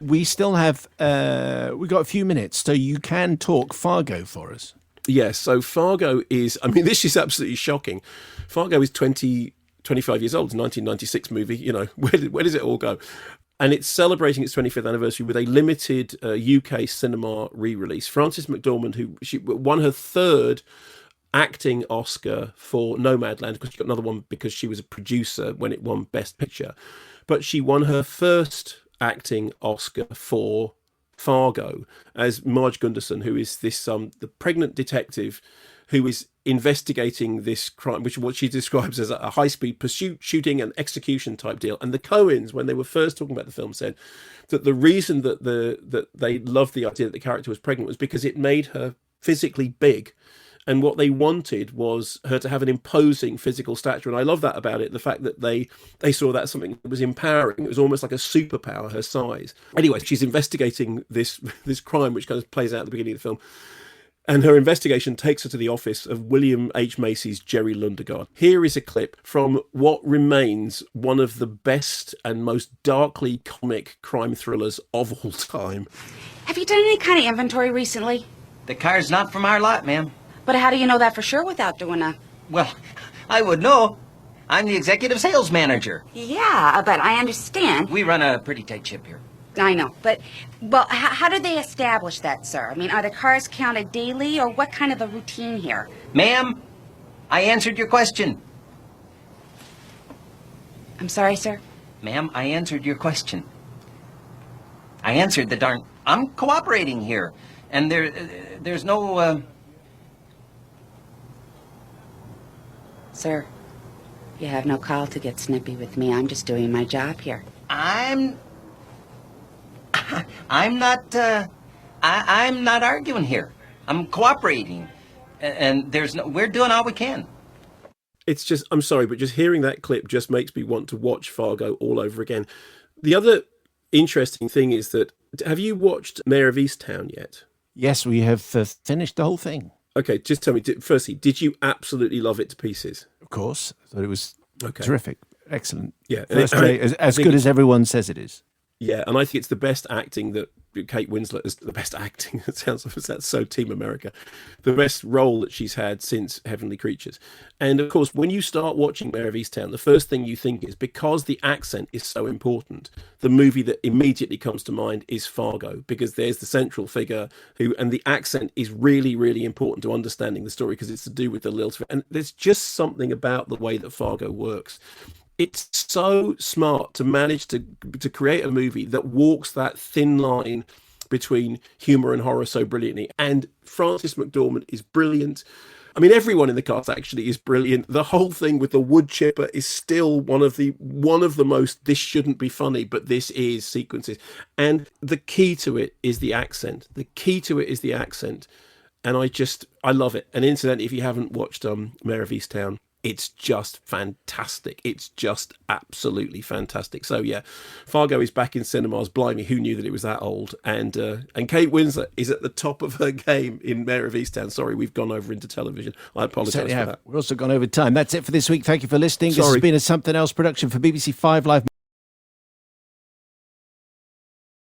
We still have, we've got a few minutes, so you can talk Fargo for us. Yes, so Fargo is, I mean, this is absolutely shocking. Fargo is 25 years old, it's a 1996 movie, you know, where does it all go? And it's celebrating its 25th anniversary with a limited UK cinema re-release. Frances McDormand, she won her third acting Oscar for Nomadland, because she got another one because she was a producer when it won Best Picture. But she won her first acting Oscar for Fargo as Marge Gunderson, who is this the pregnant detective who is investigating this crime, which is what she describes as a high-speed pursuit, shooting and execution type deal. And the Coens, when they were first talking about the film, said that the reason that they loved the idea that the character was pregnant was because it made her physically big. And what they wanted was her to have an imposing physical stature. And I love that about it, the fact that they saw that as something that was empowering. It was almost like a superpower, her size. Anyway, she's investigating this crime, which kind of plays out at the beginning of the film. And her investigation takes her to the office of William H. Macy's Jerry Lundegaard. Here is a clip from what remains one of the best and most darkly comic crime thrillers of all time. Have you done any kind of inventory recently? The car's not from our lot, ma'am. But how do you know that for sure without doing a... Well, I would know. I'm the executive sales manager. Yeah, but I understand. We run a pretty tight ship here. I know, but, well, how do they establish that, sir? I mean, are the cars counted daily, or what kind of a routine here? Ma'am, I answered your question. I'm sorry, sir? Ma'am, I answered your question. I answered the darn... I'm cooperating here, and there's no, Sir, you have no call to get snippy with me. I'm just doing my job here. I'm not arguing here. I'm cooperating. And we're doing all we can. It's just, I'm sorry, but just hearing that clip just makes me want to watch Fargo all over again. The other interesting thing is that, have you watched Mayor of Easttown yet? Yes, we have finished the whole thing. Okay, just tell me, firstly, did you absolutely love it to pieces? Of course. I thought it was terrific. Excellent. Yeah. First rate, as good as everyone says it is. Yeah, and I think it's the best acting that Kate Winslet is the best acting. It sounds that's so Team America. The best role that she's had since Heavenly Creatures. And of course, when you start watching Mayor of Easttown, the first thing you think is, because the accent is so important, the movie that immediately comes to mind is Fargo, because there's the central figure and the accent is really, really important to understanding the story, because it's to do with the little. And there's just something about the way that Fargo works. It's so smart to manage to create a movie that walks that thin line between humor and horror so brilliantly. And Frances McDormand is brilliant. I mean, everyone in the cast actually is brilliant. The whole thing with the wood chipper is still one of the most this shouldn't be funny, but this is sequences. And the key to it is the accent. And I love it. And incidentally, if you haven't watched Mayor of Easttown, it's just fantastic. It's just absolutely fantastic. So yeah, Fargo is back in cinemas. Blimey, who knew that it was that old? And Kate Winslet is at the top of her game in Mayor of Easttown. Sorry, we've gone over into television. I apologise for that. We've also gone over time. That's it for this week. Thank you for listening. Sorry. This has been a Something Else production for BBC 5 Live.